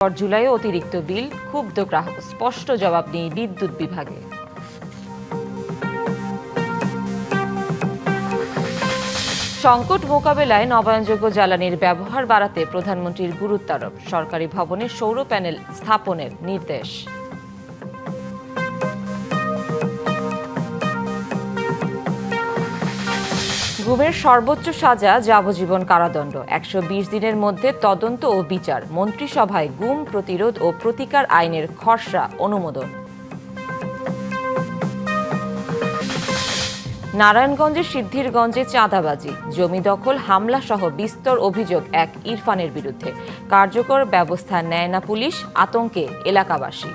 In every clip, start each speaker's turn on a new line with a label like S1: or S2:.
S1: জুলাইয়ে অতিরিক্ত বিল, ক্ষুব্ধ গ্রাহক, স্পষ্ট জবাব নেই বিদ্যুৎ বিভাগে। সংকট মোকাবেলায় নবায়নযোগ্য জ্বালানির ব্যবহার বাড়াতে প্রধানমন্ত্রীর গুরুত্বারোপ, সরকারি ভবনে সৌর প্যানেল স্থাপনের নির্দেশ। গুমের সর্বোচ্চ সাজা যাবজ্জীবন কারাদণ্ড, ১২০ দিনের মধ্যে তদন্ত ও বিচার। মন্ত্রিসভায় গুম প্রতিরোধ ও প্রতিকার আইনের খসড়া অনুমোদন। নারায়ণগঞ্জের সিদ্ধিরগঞ্জে চাঁদাবাজি, জমি দখল, হামলা সহ বিস্তর অভিযোগ এক ইরফানের বিরুদ্ধে। কার্যকর ব্যবস্থা নেয় না পুলিশ, আতঙ্কে এলাকাবাসী।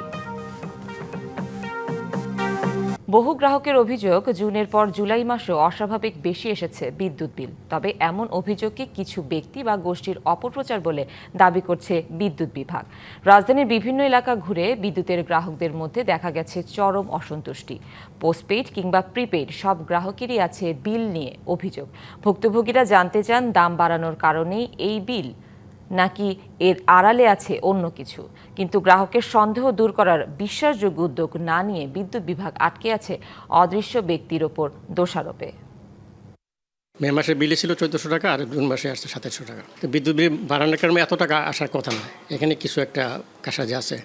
S1: বহু গ্রাহকের অভিযোগ, জুনের পর জুলাই মাসেও অস্বাভাবিক বেশি এসেছে বিদ্যুৎ বিল। তবে এমন অভিযোগকে কিছু ব্যক্তি বা গোষ্ঠীর অপপ্রচার বলে দাবি করছে বিদ্যুৎ বিভাগ। রাজধানীর বিভিন্ন এলাকা ঘুরে বিদ্যুতের গ্রাহকদের মধ্যে দেখা গেছে চরম অসন্তুষ্টি। পোস্টপেইড কিংবা প্রিপেইড সব গ্রাহকেরই আছে বিল নিয়ে অভিযোগ। ভুক্তভোগীরা জানতে চান, দাম বাড়ানোর কারণেই এই বিল নাকি এর আড়ালে আছে অন্য কিছু। কিন্তু গ্রাহকের সন্দেহ দূর করার বিশ্বাসযোগ্য উদ্যোগ না নিয়ে বিদ্যুৎ বিভাগ আটকে আছে অদৃশ্য ব্যক্তির ওপর দোষারোপে।
S2: মে মাসে বিলে ছিল ১৪০০ টাকা আর জুন মাসে আসছে ২৭০০ টাকা। বিদ্যুৎ বিল বাড়ানোর কারণে এত টাকা আসার কথা নয়, এখানে কিছু একটা কারসাজি আছে।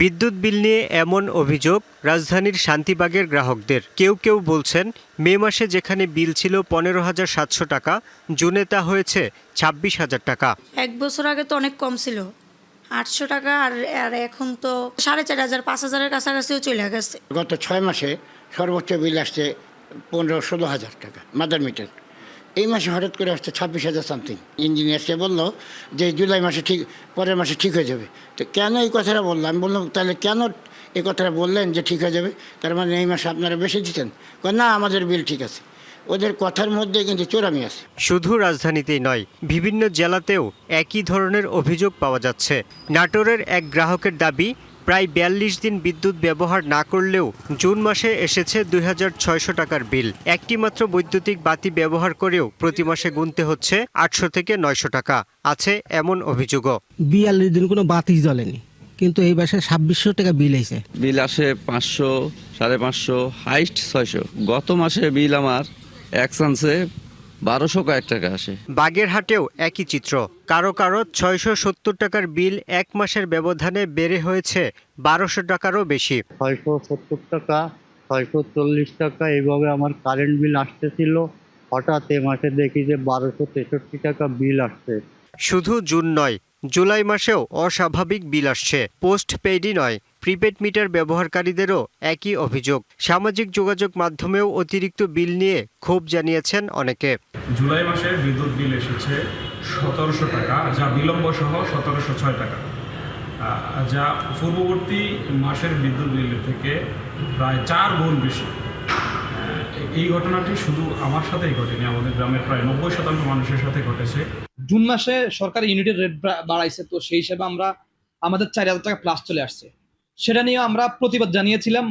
S3: বিদ্যুৎ বিল নিয়ে এমন অভিযোগ রাজধানীর শান্তিবাগের গ্রাহকদের। কেউ কেউ বলছেন, মে মাসে যেখানে বিল ছিল ১৫,৭০০ টাকা, জুনে তা হয়েছে ২৬,০০০ টাকা।
S4: এক বছর আগে তো অনেক কম ছিল, ৮০০ টাকা, আর এখন তো ৪,৫০০, ৫,০০০-এর কাছাকাছিও চলে গেছে।
S5: গত ৬ মাসে সর্বোচ্চ বিল আসছে ১৫-১৬,০০০ টাকা মাদার মিটার। এই মাসে হঠাৎ করে আসছে ২৬,০০০ সামথিং। ইঞ্জিনিয়ার সে বললো যে জুলাই মাসে ঠিক, পরের মাসে ঠিক হয়ে যাবে। তো কেন এই কথাটা বললাম? আমি বললাম, তাহলে কেন এই কথাটা বললেন যে ঠিক হয়ে যাবে? তার মানে এই মাসে আপনারা বেশি দিচ্ছেন? না, আমাদের বিল ঠিক আছে। ওদের কথার মধ্যে কিন্তু চোরামি আছে।
S3: শুধু রাজধানীতেই নয়, বিভিন্ন জেলাতেও একই ধরনের অভিযোগ পাওয়া যাচ্ছে। নাটোরের এক গ্রাহকের দাবি, প্রায় ৪২ দিন বিদ্যুৎ ব্যবহার না করলেও জুন মাসে এসেছে ২,৬০০ টাকার বিল। একটি মাত্র বৈদ্যুতিক বাতি ব্যবহার করেও প্রতি মাসে গুনতে হচ্ছে ৮০০ থেকে ৯০০ টাকা। আছে এমন অভিযোগও।
S6: ৪২ দিন কোনো বাতি জ্বলেনি, কিন্তু এই মাসে ২৬০০ টাকা বিল এসে।
S7: বিল আসে ৫০০, ৫৫০, হাইস্ট ৬০০। গত মাসে বিল আমার এক চান্সে ১২০০ কয়েক টাকা আসে।
S3: বাগেরহাটেও একই চিত্র। কারো কারো ৬৭০ টাকার বিল এক মাসের ব্যবধানে বেড়ে হয়েছে ১২০০ টাকারও বেশি।
S8: ৬৭০ টাকা, ৬৪০ টাকা এইভাবে আমার কারেন্ট বিল আসতেছিল। হঠাৎ এ মাসে দেখি যে ১২৬৩ টাকা বিল আসছে।
S3: শুধু জুন নয়, জুলাই মাসেও অস্বাভাবিক বিল আসছে। পোস্ট পেইডই নয়, প্রিপেড মিটার ব্যবহারকারীদেরও একই অভিযোগ। সামাজিক যোগাযোগ মাধ্যমেও অতিরিক্ত বিল নিয়ে ক্ষোভ জানিয়েছেন অনেকে।
S9: জুলাই মাসে বিদ্যুৎ বিল এসেছে ১৭০০ টাকা, যা বিলম্ব সহ ১৭০৬ টাকা, যা পূর্ববর্তী মাসের বিদ্যুৎ বিলের থেকে প্রায় ৪ গুণ বেশি। এই ঘটনাটি শুধু আমার সাথেই ঘটেনি, আমাদের গ্রামের প্রায় ৯০% মানুষের সাথে ঘটেছে।
S10: জুন মাসে সরকার ইউনিটের রেট বাড়াইছে, তো সেই হিসেবে আমাদের ৪,০০০ টাকা প্লাস চলে আসছে। সেটা নিয়ে আমরা প্রতিবাদ জানিয়েছিলাম।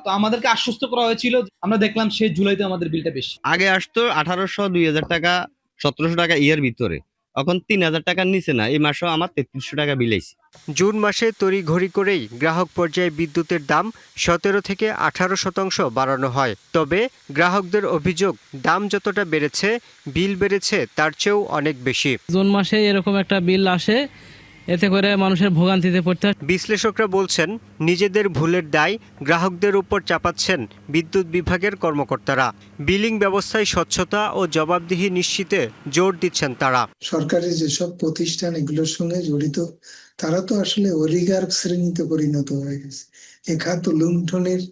S10: তো আমাদেরকে আশ্বস্ত করা হয়েছিল, আমরা দেখলাম সেই জুলাইতে আমাদের বিলটা বেশি।
S11: আগে আসতো ১৮০০, ২,০০০ টাকা, ১৭০০ টাকা ইয়ের ভিতরে, এখন ৩,০০০ টাকার নিচে না। এই মাসেও আমার ৩৩০০ টাকা বিল আইছে।
S3: জুন মাসে তড়িঘড়ি করেই গ্রাহক পর্যায়ে বিদ্যুতের দাম ১৭ থেকে ১৮% বাড়ানো হয়। তবে গ্রাহকদের অভিযোগ, দাম যতটা বেড়েছে, বিল বেড়েছে তার চেয়েও অনেক বেশি।
S6: জুন মাসে এরকম একটা বিল আসে, এতে করে মানুষের ভোগান্তিতে পড়তে হয়।
S3: বিশ্লেষকরা বলছেন, নিজেদের ভুলের দায় গ্রাহকদের উপর চাপাচ্ছেন বিদ্যুৎ বিভাগের কর্মকর্তারা। বিলিং ব্যবস্থায় স্বচ্ছতা ও জবাবদিহি নিশ্চিতে জোর দিচ্ছেন তারা।
S12: সরকারি যেসব প্রতিষ্ঠান এগুলোর সঙ্গে জড়িত, তারা তো আসলে অলিগার্ক শ্রেণীতে পরিণত হয়ে গেছে। এ খাত লুণ্ঠনের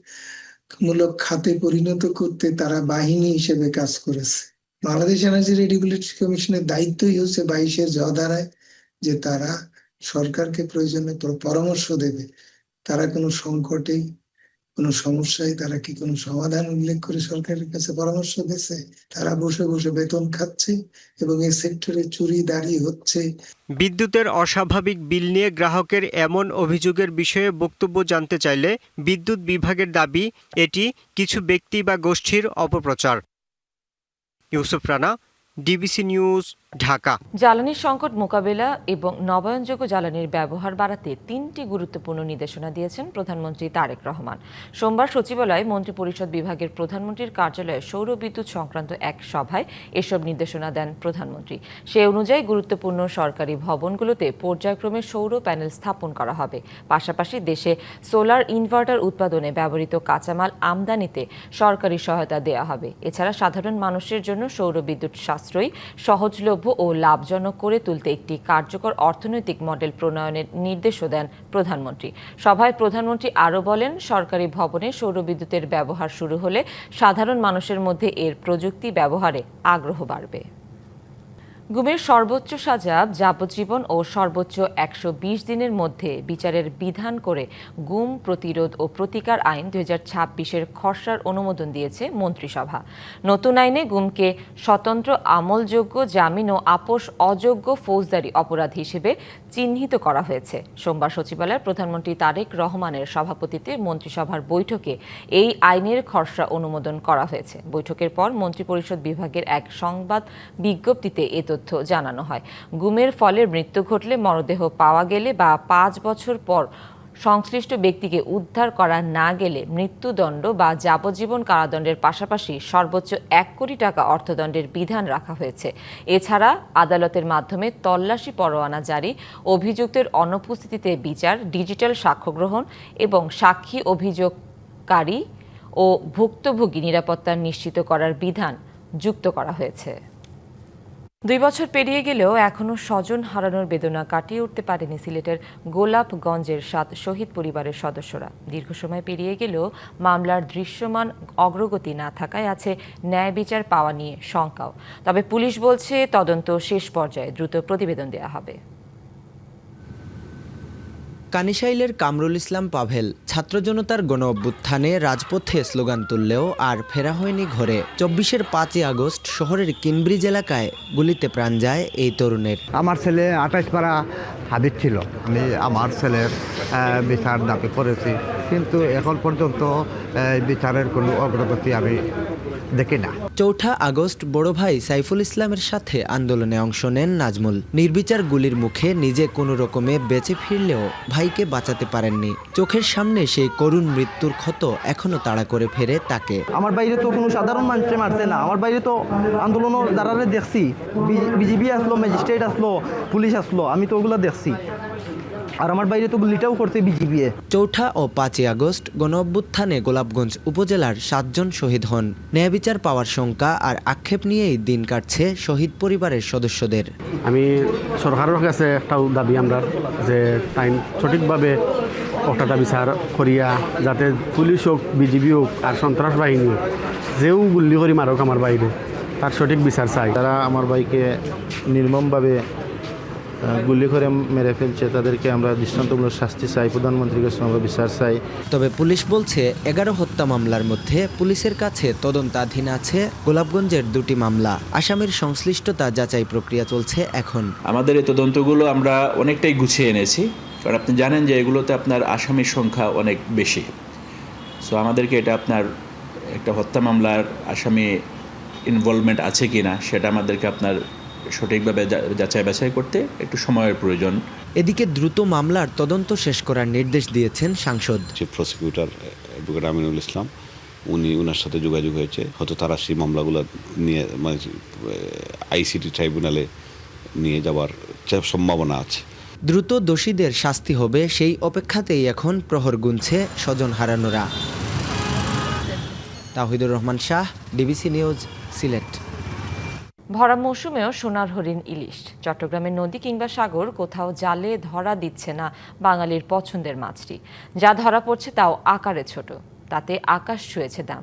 S12: মূলক খাতে পরিণত করতে তারা বাহিনী হিসেবে কাজ করেছে। বাংলাদেশ এনার্জি রেগুলেটরি কমিশনের দায়িত্বই হচ্ছে ২২-এর জ ধারায় যে তারা সরকারকে প্রয়োজনে পরামর্শ দেবে। তারা কোনো সংকটে, কোনো সমস্যায় তারা কি কোনো সমাধান উল্লেখ করে সরকারের কাছে পরামর্শ দিয়েছে? তারা বসে বসে বেতন খাচ্ছে এবং এই সেক্টরে চুরি দাঁড়ি হচ্ছে।
S3: বিদ্যুতের অস্বাভাবিক বিল নিয়ে গ্রাহকের এমন অভিযোগের বিষয়ে বক্তব্য জানতে চাইলে বিদ্যুৎ বিভাগের দাবি, এটি কিছু ব্যক্তি বা গোষ্ঠীর অপপ্রচার। Yusuf Rana, DBC news, Dhaka.
S1: জ্বালানি সংকট মোকাবেলা এবং নবায়নযোগ্য জ্বালানির ব্যবহার বাড়াতে 3টি গুরুত্বপূর্ণ নির্দেশনা দিয়েছেন প্রধানমন্ত্রী তারেক রহমান। সোমবার সচিবালয়ে মন্ত্রিপরিষদ বিভাগের প্রধানমন্ত্রীর কার্যালয়ে সৌর বিদ্যুৎ সংক্রান্ত এক সভায় এসব নির্দেশনা দেন প্রধানমন্ত্রী। সে অনুযায়ী গুরুত্বপূর্ণ সরকারি ভবনগুলোতে পর্যায়ক্রমে সৌর প্যানেল স্থাপন করা হবে। পাশাপাশি দেশে সোলার ইনভার্টার উৎপাদনে ব্যবহৃত কাঁচামাল আমদানিতে সরকারি সহায়তা দেওয়া হবে। এছাড়া সাধারণ মানুষের জন্য সৌর বিদ্যুৎ সাশ্রয়ী, সহজলভ্য ও লাভজনক করে তুলতে একটি কার্যকর অর্থনৈতিক মডেল প্রণয়নের নির্দেশও দেন প্রধানমন্ত্রী। সভায় প্রধানমন্ত্রী আরও বলেন, সরকারি ভবনে সৌর বিদ্যুতের ব্যবহার শুরু হলে সাধারণ মানুষের মধ্যে এর প্রযুক্তি ব্যবহারে আগ্রহ বাড়বে। গুমের সর্বোচ্চ সাজা যাবজ্জীবন ও সর্বোচ্চ 120 দিনের মধ্যে বিচারের বিধান করে গুম প্রতিরোধ ও প্রতিকার আইন 2026-এর খসড়ার অনুমোদন দিয়েছে মন্ত্রিসভা। নতুন আইনে গুমকে স্বতন্ত্র আমলযোগ্য, জামিন ও আপোষ অযোগ্য ফৌজদারি অপরাধ হিসেবে চিহ্নিত করা হয়েছে। সোমবার সচিবালয়ে প্রধানমন্ত্রী তারেক রহমানের সভাপতিত্বে মন্ত্রিসভার বৈঠকে এই আইনের খসড়া অনুমোদন করা হয়েছে। বৈঠকের পর মন্ত্রিপরিষদ বিভাগের এক সংবাদ বিজ্ঞপ্তিতে এ তথ্য জানানো হয়। গুমের ফলে মৃত্যু ঘটলে, মরদেহ পাওয়া গেলে বা 5 বছর পর সংশ্লিষ্ট ব্যক্তিকে উদ্ধার করা না গেলে মৃত্যুদণ্ড বা যাবজ্জীবন কারাদণ্ডের পাশাপাশি সর্বোচ্চ 1 কোটি টাকা অর্থদণ্ডের বিধান রাখা হয়েছে। এছাড়া আদালতের মাধ্যমে তল্লাশি পরোয়ানা জারি, অভিযুক্তের অনুপস্থিতিতে বিচার, ডিজিটাল সাক্ষ্য গ্রহণ এবং সাক্ষী, অভিযোগকারী ও ভুক্তভোগী নিরাপত্তা নিশ্চিত করার বিধান যুক্ত করা হয়েছে। 2 বছর পেরিয়ে গেলেও এখনও স্বজন হারানোর বেদনা কাটিয়ে উঠতে পারেনি সিলেটের গোলাপগঞ্জের 7 শহীদ পরিবারের সদস্যরা। দীর্ঘ সময় পেরিয়ে গেলেও মামলার দৃশ্যমান অগ্রগতি না থাকায় আছে ন্যায় বিচার পাওয়া নিয়ে শঙ্কাও। তবে পুলিশ বলছে, তদন্ত শেষ পর্যায়ে দ্রুত প্রতিবেদন দেওয়া হবে।
S13: কানিশাইলের কামরুল ইসলাম পাভেল ছাত্র জনতার গণ অভ্যুত্থানে রাজপথে স্লোগান তুললেও আর ফেরা হয়নি ঘরে। 24-এর 5ই আগস্ট শহরের কিনব্রিজ এলাকায় গুলিতে প্রাণ যায় এই তরুণের।
S14: আমার ছেলে 28 পারা হাদিস ছিল। আমি আমার ছেলের বিচার দাবি করেছি, কিন্তু এখন পর্যন্ত বিচারের কোনো অগ্রগতি আমি দেখি না।
S13: 4 আগস্ট বড় ভাই সাইফুল ইসলামের সাথে আন্দোলনে অংশ নেন নাজমুল। নির্বিচার গুলির মুখে নিজে কোনো রকমে বেঁচে ফিরলেও ভাইকে বাঁচাতে পারেননি। চোখের সামনে সেই করুণ মৃত্যুর ক্ষত এখনো তাড়া করে ফেরে তাকে।
S15: আমার বাইরে তো কোনো সাধারণ মানুষে মারছে না, আমার বাইরে তো আন্দোলনের দ্বারারে দেখছি, বিজিবি আসলো, ম্যাজিস্ট্রেট আসলো, পুলিশ আসলো, আমি তো ওগুলো দেখছি। আর আমার বাইরে তো গুলিটাও করতে বিজিবি।
S13: 4 ও 5 আগস্ট গণ অভ্যুত্থানে গোলাপগঞ্জ উপজেলার 7 জন শহীদ হন। ন্যায় বিচার পাওয়ার শঙ্কা আর আক্ষেপ নিয়েই দিন কাটছে শহীদ পরিবারের সদস্যদের।
S16: আমি সরকারের কাছে একটা দাবি আমরা, যে টাইম সঠিকভাবে একটা বিচার করিয়া, যাতে পুলিশ হোক, বিজিবি হোক আর সন্ত্রাস বাহিনী হোক, যেও গুলি করি মারক আমার বাইরে, তার সঠিক বিচার চাই।
S17: তারা আমার ভাইকে নির্মমভাবে গুলি করে মেরে ফেলছে, তাদেরকে আমরা দৃষ্টান্তমূলক শাস্তি চাই, প্রধানমন্ত্রীর কাছে আমরা বিচার চাই।
S13: তবে পুলিশ বলছে 11 হত্যা মামলার মধ্যে পুলিশের কাছে তদন্তাধীন আছে গোলাপগঞ্জের 2টি মামলা। আসামির সংশ্লিষ্টতা যাচাই প্রক্রিয়া চলছে এখন।
S18: আমাদের এই তদন্তগুলো আমরা অনেকটাই গুছিয়ে এনেছি, কারণ আপনি জানেন যে এগুলোতে আপনার আসামির সংখ্যা অনেক বেশি। সো আমাদেরকে এটা আপনার একটা হত্যা মামলার আসামি ইনভলভমেন্ট আছে কি না সেটা আমাদেরকে আপনার সঠিকভাবে যাচাই বাছাই করতে একটু সময়ের প্রয়োজন।
S13: এদিকে দ্রুত মামলার তদন্ত শেষ করার নির্দেশ দিয়েছেন সাংসদ।
S19: Chief prosecutor advocate Aminul Islam, ওনার সাথে যোগাযোগ হয়েছে। হয়তো তারা সেই মামলাগুলো নিয়ে মানে আইসিটি ট্রাইব্যুনালে নিয়ে যাওয়ার সম্ভাবনা আছে।
S13: দ্রুত দোষীদের শাস্তি হবে সেই অপেক্ষাতেই এখন প্রহর গুনছে স্বজন হারানোরা। Tahidur Rahman Shah, DBC news, Sylhet.
S1: ভরা মৌসুমেও সোনার হরিণ ইলিশ। চট্টগ্রামের নদী কিংবা সাগর কোথাও জালে ধরা দিচ্ছে না বাঙালির পছন্দের মাছটি। যা ধরা পড়ছে তাও আকারে ছোট, তাতে আকাশ ছুঁয়েছে দাম।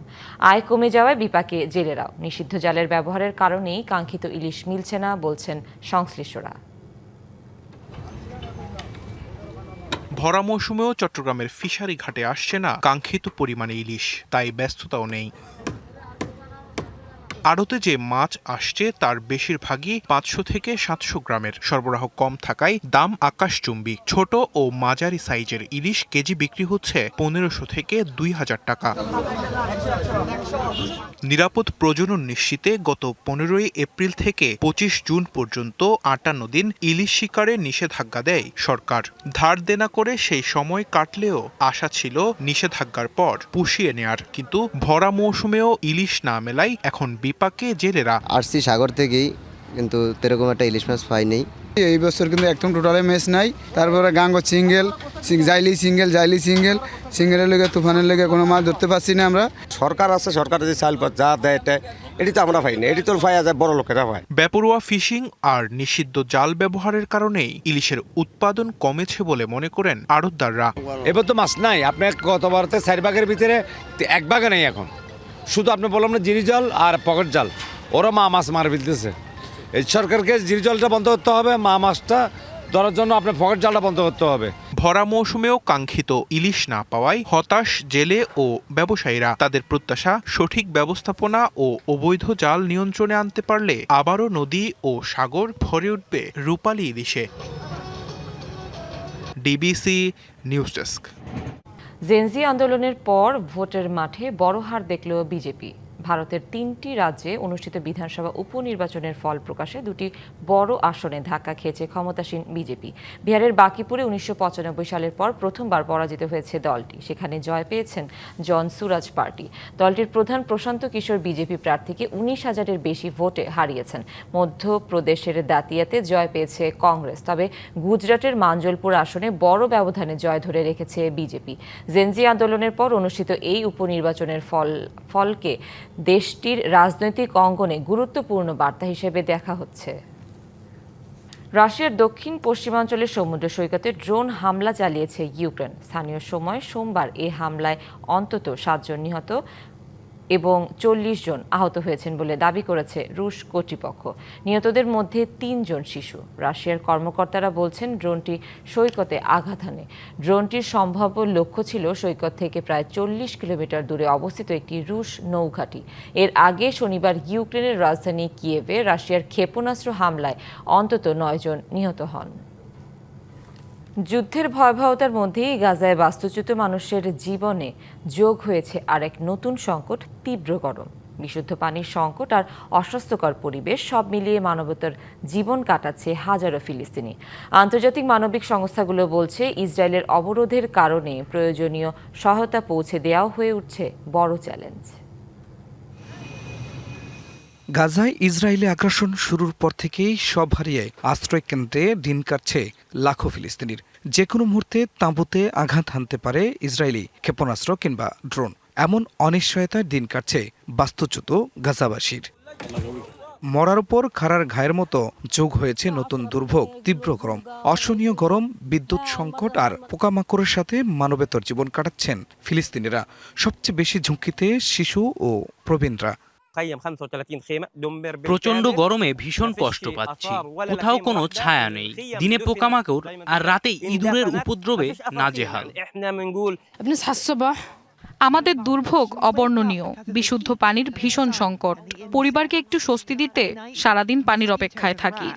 S1: আয় কমে যাওয়ায় বিপাকে জেলেরাও। নিষিদ্ধ জালের ব্যবহারের কারণেই কাঙ্ক্ষিত ইলিশ মিলছে না বলছেন সংশ্লিষ্টরা।
S20: ভরা মৌসুমেও চট্টগ্রামের ফিশারি ঘাটে আসছে না কাঙ্ক্ষিত পরিমাণে ইলিশ, তাই ব্যস্ততাও নেই। আড়তে যে মাছ আসছে তার বেশিরভাগই 500 থেকে 700 গ্রামের। সরবরাহ কম থাকায় দাম আকাশচুম্বী। ছোট ও মাঝারি সাইজের ইলিশ কেজি বিক্রি হচ্ছে 1500 থেকে 2000 টাকা। নিরাপদ প্রজনন নিশ্চিতে গত 15 এপ্রিল থেকে 25 জুন পর্যন্ত 58 দিন ইলিশ শিকারে নিষেধাজ্ঞা দেয় সরকার। ধার দেনা করে সেই সময় কাটলেও আশা ছিল নিষেধাজ্ঞার পর পুষিয়ে নেয়ার, কিন্তু ভরা মৌসুমেও ইলিশ না মেলায় এখন বিপাকে জেলেরা।
S21: আসছি সাগর থেকেই, কিন্তু এরকম একটা ইলিশ মাছ পাইনি।
S22: এই বছর কিন্তু একদম টোটালে ম্যাচ নাই। তারপরে গাঙ্গ জাইলি সিঙ্গেলের লেগে তুফানের লেগে কোনো মাছ ধরতে পারছি না আমরা।
S23: সরকার আছে, সরকার যে চাল যা দেয় এটি তো আমরা পাই না, এটি তো পাওয়া যায় বড় লোকেরা পায়।
S20: বেপরোয়া ফিশিং আর নিষিদ্ধ জাল ব্যবহারের কারণেই ইলিশের উৎপাদন কমেছে বলে মনে করেন আড়তদাররা।
S23: এবার তো মাছ নাই, আপনি গতবারতে 4 ভাগের ভিতরে 1 ভাগে নেই এখন। শুধু আপনি বললাম না জিরি জল আর পকেট জাল, ওরা মাছ মার ফেলতেছে। এই সরকারকে জিরি জলটা বন্ধ করতে হবে, মাছটা ধরার জন্য আপনার পকেট জালটা বন্ধ করতে হবে।
S20: ভরা মৌসুমেও কাঙ্ক্ষিত ইলিশ না পাওয়ায় হতাশ জেলে ও ব্যবসায়ীরা। তাদের প্রত্যাশা সঠিক ব্যবস্থাপনা ও অবৈধ জাল নিয়ন্ত্রণে আনতে পারলে আবারও নদী ও সাগর ভরে উঠবে রূপালী ইলিশে। DBC news desk.
S1: জেনজি আন্দোলনের পর ভোটের মাঠে বড় হার দেখল বিজেপি। ভারতের 3টি রাজ্যে অনুষ্ঠিত বিধানসভা উপনির্বাচনের ফল প্রকাশে 2টি বড় আসনে ধাক্কা খেয়েছে ক্ষমতাসীন বিজেপি। বিহারের বাকিপুরে 1995 সালের পর প্রথমবার পরাজিত হয়েছে দলটি। সেখানে জয় পেয়েছেন জন সুরাজ পার্টি। দলটির প্রধান প্রশান্ত কিশোর বিজেপি প্রার্থীকে 19,000-এর বেশি ভোটে হারিয়েছেন। মধ্যপ্রদেশের দাতিয়াতে জয় পেয়েছে কংগ্রেস। তবে গুজরাটের মাঞ্জলপুর আসনে বড় ব্যবধানে জয় ধরে রেখেছে বিজেপি। জেনজি আন্দোলনের পর অনুষ্ঠিত এই উপনির্বাচনের ফলকে দেশটির রাজনৈতিক অঙ্গনে গুরুত্বপূর্ণ বার্তা হিসেবে দেখা হচ্ছে। রাশিয়ার দক্ষিণ পশ্চিমাঞ্চলের সমুদ্র সৈকতে ড্রোন হামলা চালিয়েছে ইউক্রেন। স্থানীয় সময় সোমবার এ হামলায় অন্তত 7 জন নিহত এবং 40 জন আহত হয়েছেন বলে দাবি করেছে রুশ কর্তৃপক্ষ। নিহতদের মধ্যে 3 জন শিশু। রাশিয়ার কর্মকর্তারা বলছেন ড্রোনটি সৈকতে আঘাত হানে। ড্রোনটির সম্ভাব্য লক্ষ্য ছিল সৈকত থেকে প্রায় 40 কিলোমিটার দূরে অবস্থিত একটি রুশ নৌঘাঁটি। এর আগে শনিবার ইউক্রেনের রাজধানী কিয়েভে রাশিয়ার ক্ষেপণাস্ত্র হামলায় অন্তত 9 জন নিহত হন। যুদ্ধের ভয়াবহতার মধ্যেই গাজায় বাস্তুচ্যুত মানুষের জীবনে যোগ হয়েছে আরেক নতুন সংকট, তীব্র গরম। বিশুদ্ধ পানির সংকট আর অস্বাস্থ্যকর পরিবেশ সব মিলিয়ে মানবতার জীবন কাটাচ্ছে হাজারো ফিলিস্তিনি। আন্তর্জাতিক মানবিক সংস্থাগুলো বলছে ইসরায়েলের অবরোধের কারণে প্রয়োজনীয় সহায়তা পৌঁছে দেওয়া হয়ে উঠছে বড় চ্যালেঞ্জ।
S24: গাজায় ইসরায়েলি আগ্রাসন শুরুর পর থেকেই সব হারিয়ে আশ্রয় কেন্দ্রে দিন কাটছে লাখো ফিলিস্তিনির। যে কোনো মুহূর্তে তাঁবুতে আঘাত হানতে পারে ইসরায়েলি ক্ষেপণাস্ত্র কিংবা ড্রোন। এমন অনিশ্চয়তায় দিন কাটছে বাস্তুচ্যুত গাজাবাসীর। মরার উপর খাড়ার ঘায়ের মতো যোগ হয়েছে নতুন দুর্ভোগ, তীব্র গরম, অসহনীয় গরম, বিদ্যুৎ সংকট আর পোকামাকড়ের সাথে মানবেতর জীবন কাটাচ্ছেন ফিলিস্তিনিরা। সবচেয়ে বেশি ঝুঁকিতে শিশু ও প্রবীণরা।
S25: প্রচন্ড গরমে ভীষণ কষ্ট পাচ্ছি। কোথাও কোনো ছায়া নেই, দিনে পোকামাকড় আর রাতে ইঁদুরের উপদ্রবে নাজেহাল।
S26: আমাদের দুর্ভোগ অবর্ণনীয়। বিশুদ্ধ পানির ভীষণ সংকট। পরিবারকে একটু স্বস্তি দিতে সারাদিন পানির অপেক্ষায় থাকি।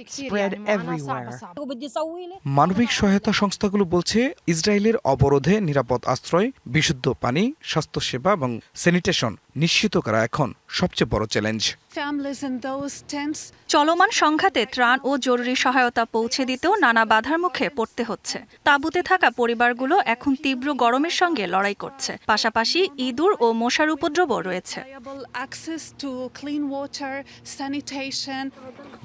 S24: মানবিক সহায়তা সংস্থাগুলো বলছে ইসরায়েলের অবরোধে নিরাপদ আশ্রয়, বিশুদ্ধ পানি, স্বাস্থ্যসেবা এবং স্যানিটেশন নিশ্চিত করা এখন সবচেয়ে বড় চ্যালেঞ্জ।
S27: চলমান সংঘাতে ত্রাণ ও জরুরি সহায়তা পৌঁছে দিতেও নানা বাধার মুখে পড়তে হচ্ছে। তাঁবুতে থাকা পরিবারগুলো এখন তীব্র গরমের সঙ্গে লড়াই করছে। পাশাপাশি ইঁদুর ও মশার উপদ্রবও রয়েছে।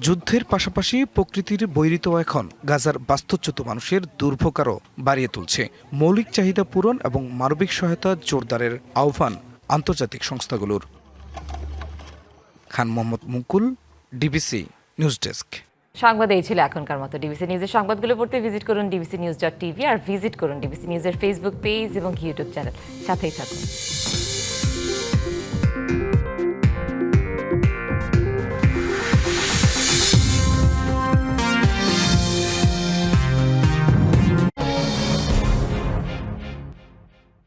S24: যুদ্ধের পাশাপাশি প্রকৃতির বৈরিতাও এখন গাজার বাস্তুচ্যুত মানুষের দুর্ভোগ আরও বাড়িয়ে তুলছে। মৌলিক চাহিদা পূরণ এবং মানবিক সহায়তা জোরদারের আহ্বান আন্তর্জাতিক সংস্থাগুলোর। খান মোহাম্মদ মুকুল, ডিবিসি নিউজ ডেস্ক।
S1: সংবাদ এই ছিল এখনকার মতো। ডিবিসি নিউজের সংবাদগুলো পড়তে ভিজিট করুন dbcnews.tv আর ভিজিট করুন ডিবিসি নিউজের ফেসবুক পেজ এবং ইউটিউব চ্যানেল। সাথেই থাকুন।